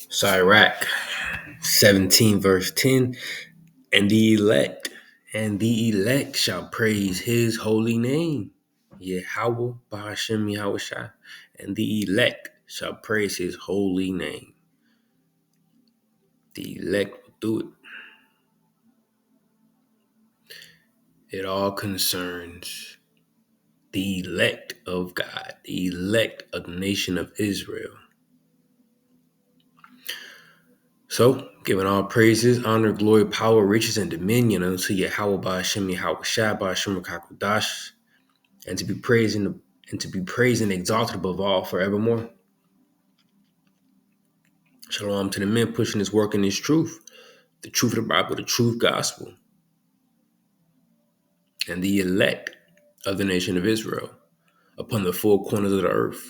Sirach 17 verse 10. And the elect shall praise his holy name. Yahweh Bahashem Yahweh Shai. And the elect shall praise his holy name. The elect will do it. It all concerns the elect of God, the elect of the nation of Israel. So, giving all praises, honor, glory, power, riches, and dominion unto Yahweh Bahashem Yahweh Shai Bahashem Rakakodash, and to be praised and exalted above all forevermore. Shalom to the men pushing this work and this truth, the truth of the Bible, the truth gospel, and the elect of the nation of Israel upon the four corners of the earth.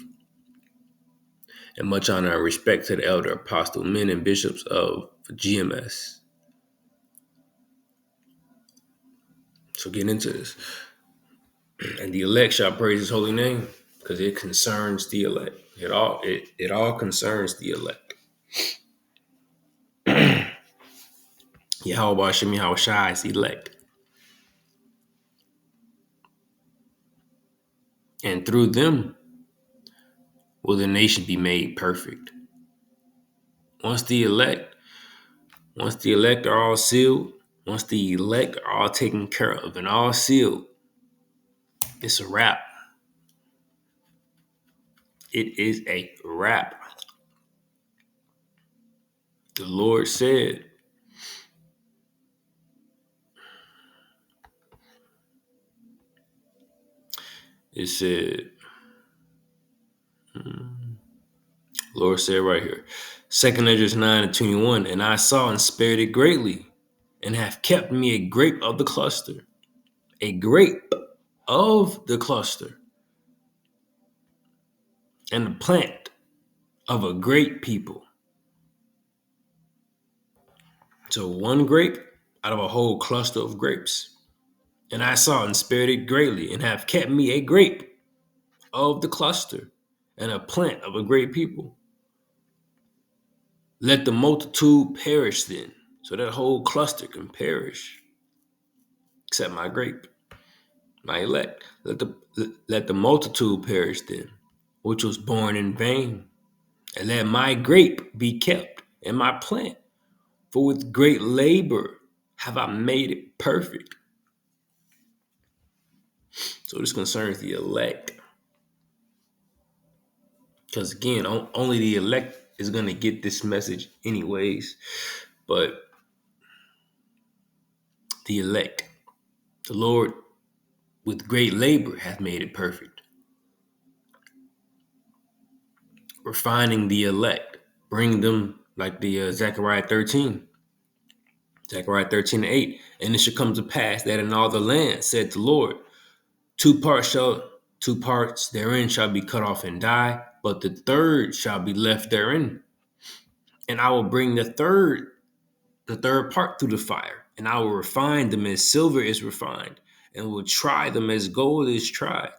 And much honor and respect to the elder, apostle, men, and bishops of GMS. So get into this. And the elect shall praise his holy name, because it concerns the elect. It all concerns the elect. Yahweh Hashem Yahweh Shai is elect. And through them will the nation be made perfect. Once the elect are all sealed, once the elect are all taken care of and all sealed, it's a wrap. It is a wrap. The Lord said, it said, Lord said right here, 2nd Ezra 9:21, and I saw and spared it greatly, and have kept me a grape of the cluster. A grape of the cluster. And the plant of a great people. So one grape out of a whole cluster of grapes. And I saw and spared it greatly, and have kept me a grape of the cluster, and a plant of a great people. Let the multitude perish then. So that whole cluster can perish. Except my grape, my elect. Let the multitude perish then, which was born in vain. And let my grape be kept, and my plant. For with great labor have I made it perfect. So this concerns the elect. Because again, only the elect is going to get this message anyways. But the elect, the Lord with great labor hath made it perfect. Refining the elect, bring them like the Zechariah 13. Zechariah 13:8. And it shall come to pass that in all the land, said the Lord, two parts therein shall be cut off and die, but the third shall be left therein. And I will bring the third part through the fire, and I will refine them as silver is refined, and will try them as gold is tried.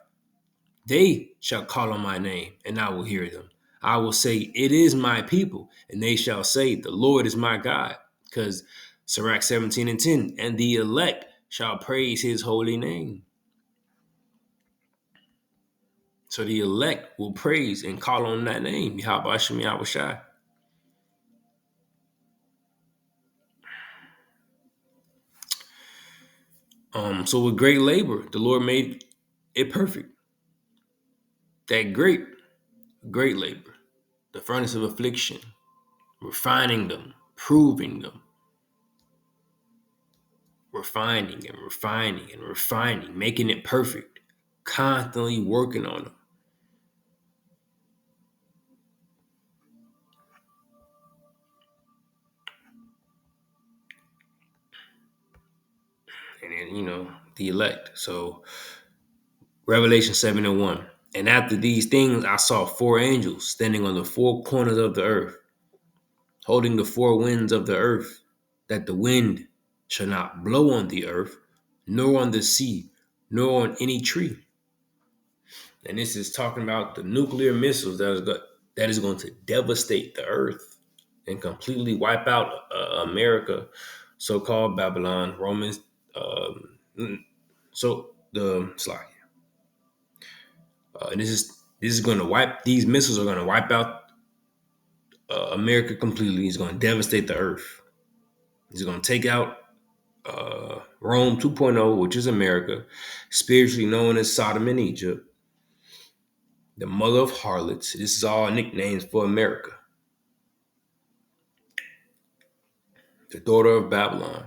They shall call on my name, and I will hear them. I will say, it is my people, and they shall say, the Lord is my God. Because Sirach 17:10, and the elect shall praise his holy name. So the elect will praise and call on that name, Yahweh Hashem Yahweh Shai. So with great labor, the Lord made it perfect. That great labor, the furnace of affliction, refining them, proving them, refining and refining and refining, making it perfect, constantly working on them. And then, the elect. So Revelation 7:1. And after these things, I saw four angels standing on the four corners of the earth, holding the four winds of the earth, that the wind shall not blow on the earth, nor on the sea, nor on any tree. And this is talking about the nuclear missiles that is going to devastate the earth and completely wipe out America, so-called Babylon, Romans. So the slide. This is going to wipe. These missiles are going to wipe out America completely. It's going to devastate the earth. It's going to take out Rome 2.0, which is America, spiritually known as Sodom and Egypt, the mother of harlots. This is all nicknames for America. The daughter of Babylon,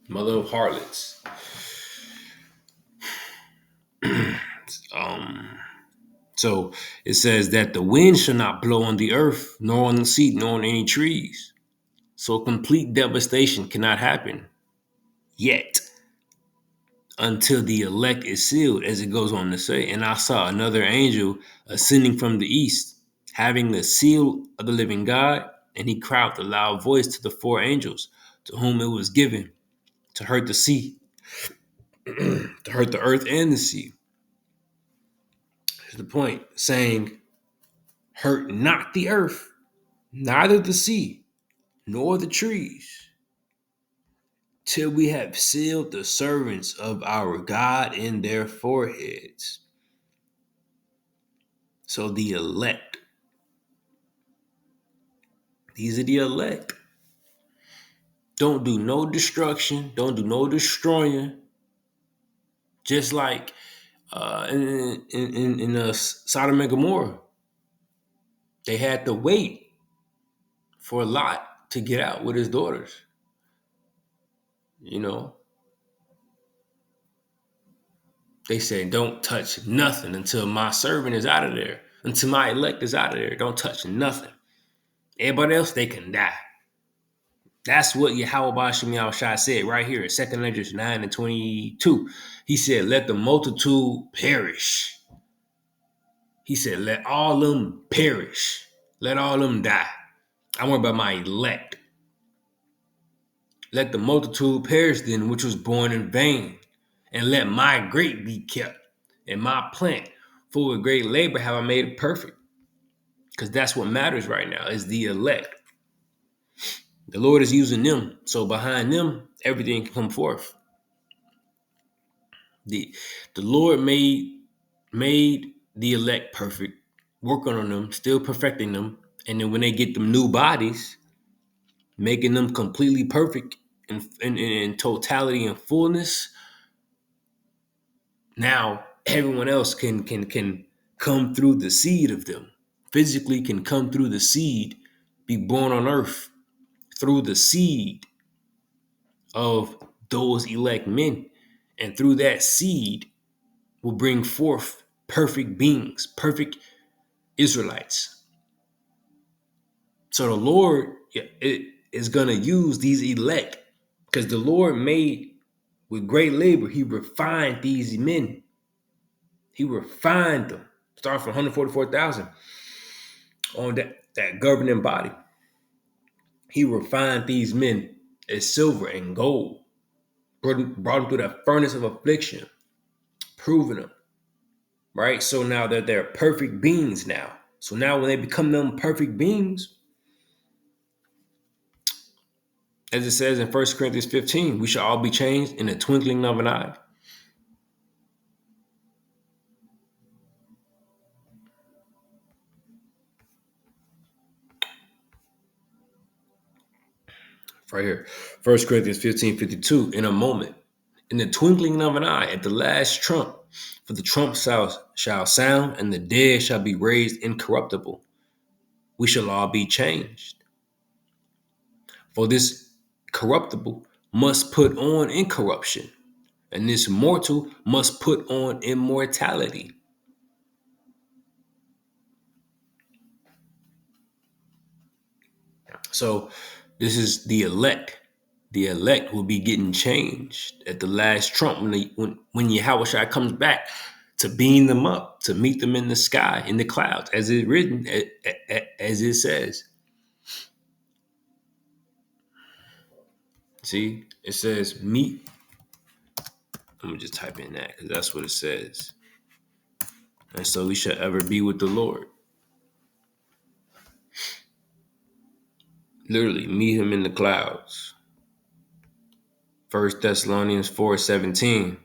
mother of harlots. So it says that the wind shall not blow on the earth, nor on the sea, nor on any trees. So complete devastation cannot happen yet until the elect is sealed, as it goes on to say. And I saw another angel ascending from the east, having the seal of the living God, and he cried with a loud voice to the four angels, to whom it was given to hurt the sea, to hurt the earth and the sea. Here's the point, saying, hurt not the earth, neither the sea, nor the trees, till we have sealed the servants of our God in their foreheads. So the elect, these are the elect. Don't do no destruction, don't do no destroying. Just like in Sodom and Gomorrah, they had to wait for Lot to get out with his daughters. You know, they said, don't touch nothing until my servant is out of there, until my elect is out of there. Don't touch nothing. Everybody else, they can die. That's what Yahweh Bashim Yahushua said right here in 2 Corinthians 9 and 22. He said, let the multitude perish. He said, let all them perish. Let all them die. I worry about my elect. Let the multitude perish then, which was born in vain. And let my grape be kept, and my plant, for with great labor have I made it perfect. Because that's what matters right now, is the elect. The Lord is using them. So behind them, everything can come forth. The Lord made the elect perfect, working on them, still perfecting them. And then when they get them new bodies, making them completely perfect in totality and fullness, now everyone else can come through the seed of them. Physically can come through the seed, be born on earth through the seed of those elect men. And through that seed will bring forth perfect beings, perfect Israelites. So the Lord is going to use these elect, because the Lord made with great labor, he refined these men. He refined them, starting from 144,000 on that governing body. He refined these men as silver and gold, brought them through the furnace of affliction, proving them, right? So now that they're perfect beings now. So now when they become them perfect beings, as it says in 1 Corinthians 15, we shall all be changed in the twinkling of an eye. Right here, 1 Corinthians 15:52, in a moment, in the twinkling of an eye, at the last trump, for the trump shall sound, and the dead shall be raised incorruptible. We shall all be changed. For this corruptible must put on incorruption, and this mortal must put on immortality. So this is the elect. The elect will be getting changed at the last trump when Yahushua comes back to beam them up, to meet them in the sky, in the clouds, as it's written, as it says. See, it says meet. I'm gonna just type in that because that's what it says. And so we shall ever be with the Lord. Literally, meet him in the clouds. 1 Thessalonians 4:17.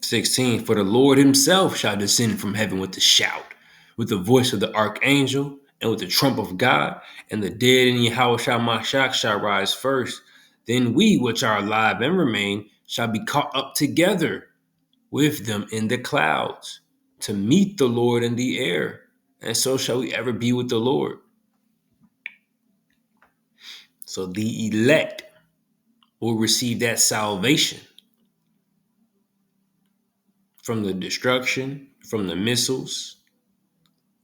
16, for the Lord himself shall descend from heaven with a shout, with the voice of the archangel, and with the trump of God, and the dead in Yahushua Mashach shall rise first. Then we, which are alive and remain, shall be caught up together with them in the clouds to meet the Lord in the air. And so shall we ever be with the Lord. So the elect will receive that salvation from the destruction, from the missiles.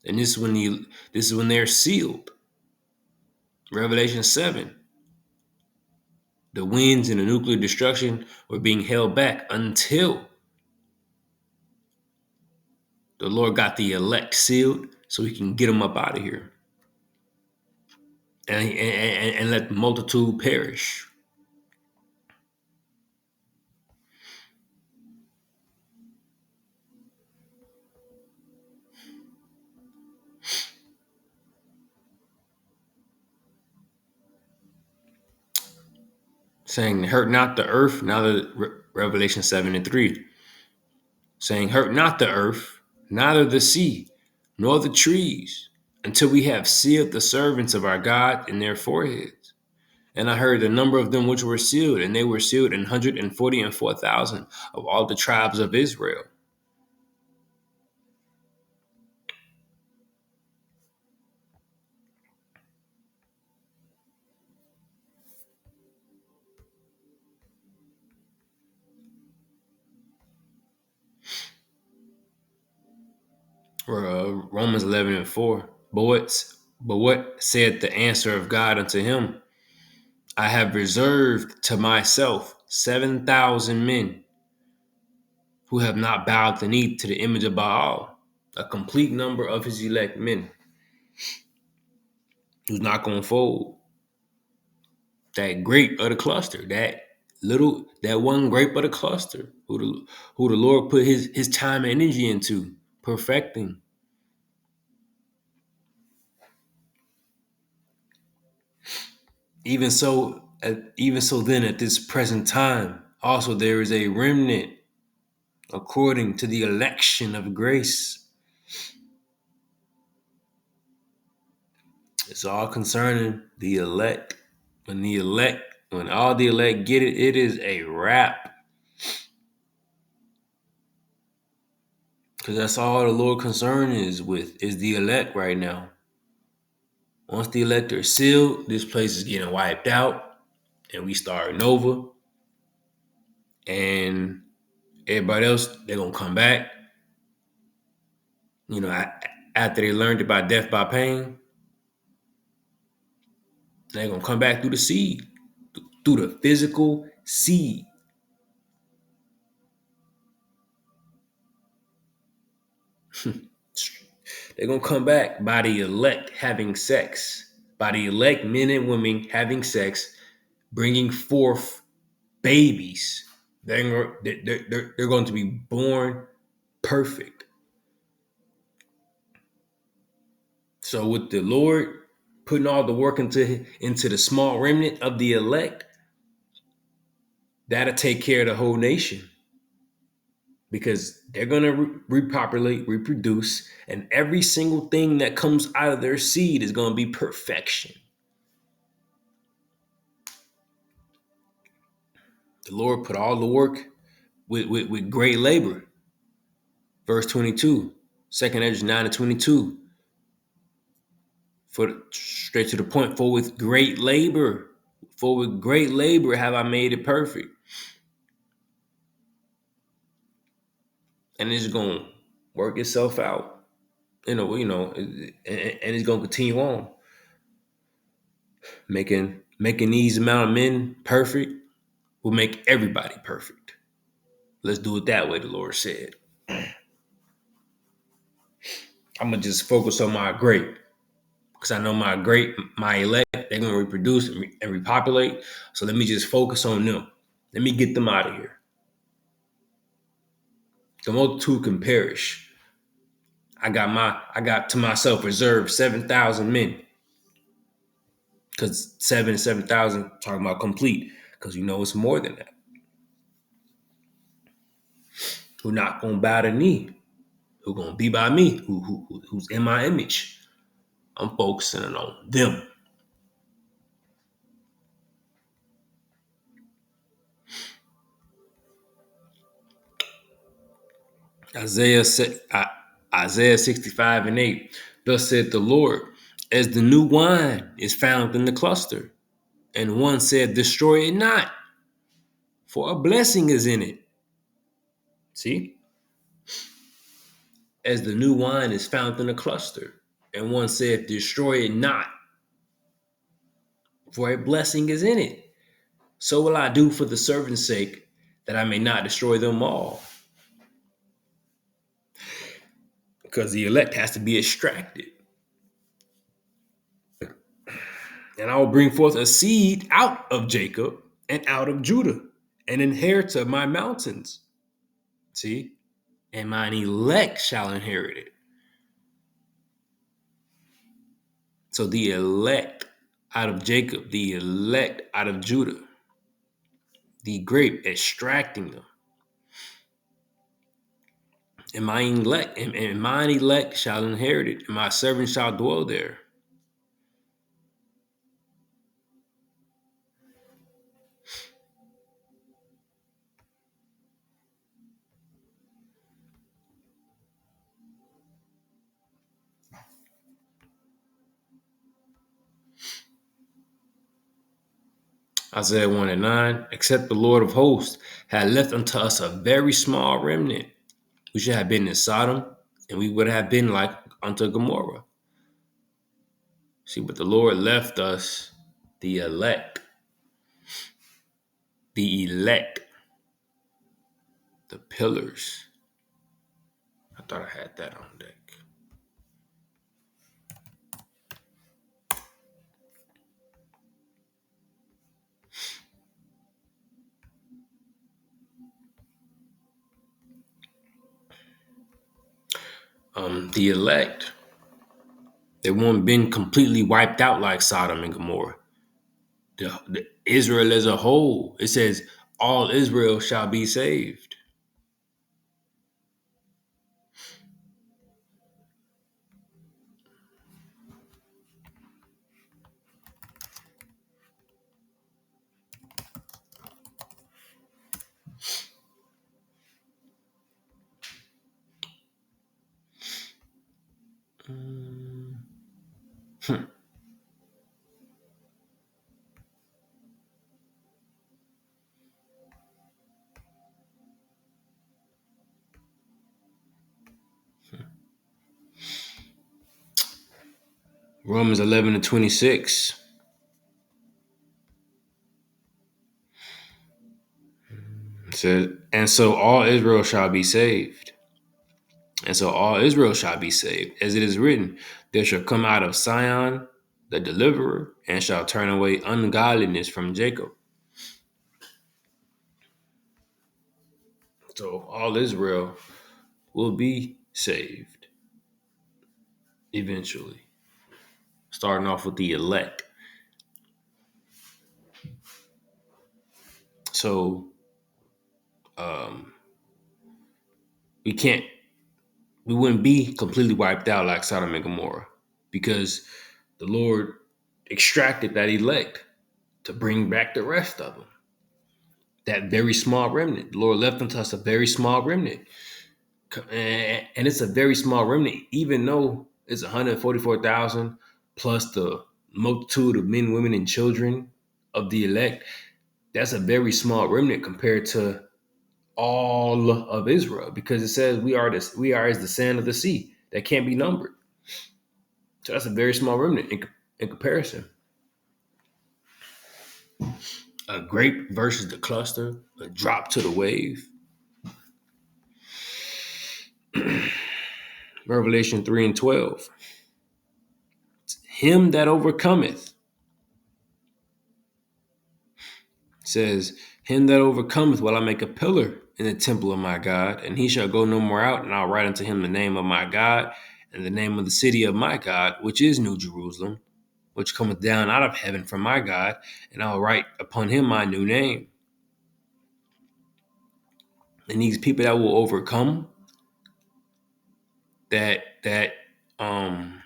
And this is when they're sealed. Revelation 7. The winds and the nuclear destruction were being held back until the Lord got the elect sealed so he can get them up out of here. And let the multitude perish. Saying, hurt not the earth, now the Revelation 7:3. Saying, hurt not the earth, neither the sea, nor the trees, until we have sealed the servants of our God in their foreheads. And I heard the number of them which were sealed, and they were sealed 144,000 of all the tribes of Israel. Or Romans 11:4. But what said the answer of God unto him? I have reserved to myself 7,000 men who have not bowed the knee to the image of Baal, a complete number of his elect men who's not going to fold. That grape of the cluster, that one grape of the cluster, who the Lord put his time and energy into perfecting. Even so, then at this present time, also there is a remnant according to the election of grace. It's all concerning the elect. When all the elect get it, it is a wrap. Because that's all the Lord concern is the elect right now. Once the elect are sealed, this place is getting wiped out, and we starting over. And everybody else, they're gonna come back. After they learned about death by pain, they're gonna come back through the seed, through the physical seed. They're gonna come back by the elect having sex, by the elect men and women having sex, bringing forth babies. They're going to be born perfect. So with the Lord putting all the work into the small remnant of the elect, that'll take care of the whole nation. Because they're going to repopulate, reproduce, and every single thing that comes out of their seed is going to be perfection. The Lord put all the work with great labor. Verse 22, 2nd Ezra 9-22. Straight to the point, for with great labor have I made it perfect. And it's going to work itself out. And it's going to continue on. Making these amount of men perfect will make everybody perfect. Let's do it that way, the Lord said. I'm going to just focus on my great. Because I know my elect, they're going to reproduce and repopulate. So let me just focus on them. Let me get them out of here. The multitude can perish. I got to myself reserved 7,000 men. Because 7,000 talking about complete. Because you know it's more than that. Who not gonna bow the knee? Who gonna be by me? Who's in my image? I'm focusing on them. Isaiah Isaiah 65:8. Thus said the Lord, as the new wine is found in the cluster, and one said, destroy it not, for a blessing is in it. See? As the new wine is found in the cluster, and one said, destroy it not, for a blessing is in it. So will I do for the servant's sake, that I may not destroy them all. Because the elect has to be extracted. And I will bring forth a seed out of Jacob and out of Judah, an inheritor of my mountains. See? And mine elect shall inherit it. So the elect out of Jacob, the elect out of Judah, the grape extracting them. And mine elect shall inherit it, and my servant shall dwell there. Isaiah 1:9, except the Lord of hosts had left unto us a very small remnant. We should have been in Sodom, and we would have been like unto Gomorrah. See, but the Lord left us the elect, the elect, the pillars. I thought I had that on deck. The elect, they won't been completely wiped out like Sodom and Gomorrah. The Israel as a whole, it says, all Israel shall be saved. Romans 11:26. It says, and so all Israel shall be saved. And so all Israel shall be saved. As it is written, there shall come out of Sion the deliverer, and shall turn away ungodliness from Jacob. So all Israel will be saved eventually. Starting off with the elect. So we wouldn't be completely wiped out like Sodom and Gomorrah, because the Lord extracted that elect to bring back the rest of them. That very small remnant. The Lord left unto us a very small remnant. And it's a very small remnant, even though it's 144,000 plus the multitude of men, women, and children of the elect. That's a very small remnant compared to all of Israel, because it says we are as the sand of the sea that can't be numbered. So that's a very small remnant in comparison. A grape versus the cluster, a drop to the wave. Revelation 3:12. Him that overcometh, says, him that overcometh will I make a pillar in the temple of my God, and he shall go no more out, and I'll write unto him the name of my God and the name of the city of my God, which is New Jerusalem, which cometh down out of heaven from my God, and I'll write upon him my new name. And these people that will overcome, um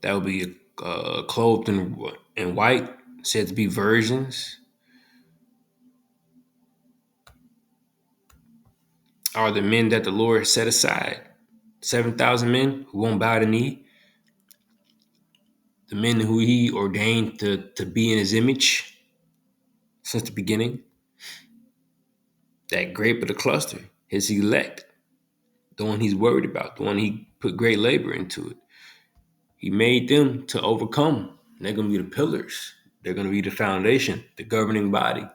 that will be clothed in white, said to be virgins, are the men that the Lord set aside. 7,000 men who won't bow the knee, the men who he ordained to be in his image since the beginning. That grape of the cluster, his elect, the one he's worried about, the one he put great labor into it. He made them to overcome. They're going to be the pillars. They're going to be the foundation, the governing body.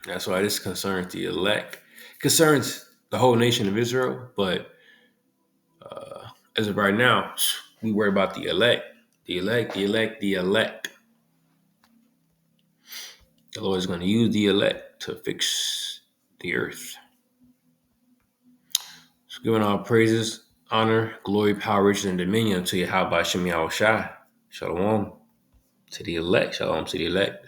That's why this concerns the elect. It concerns the whole nation of Israel, but as of right now, we worry about the elect. The elect, the elect, the elect. The Lord is going to use the elect to fix the earth. So giving all praises, honor, glory, power, riches, and dominion to Yahweh Shem Yahushai. Shalom to the elect. Shalom to the elect.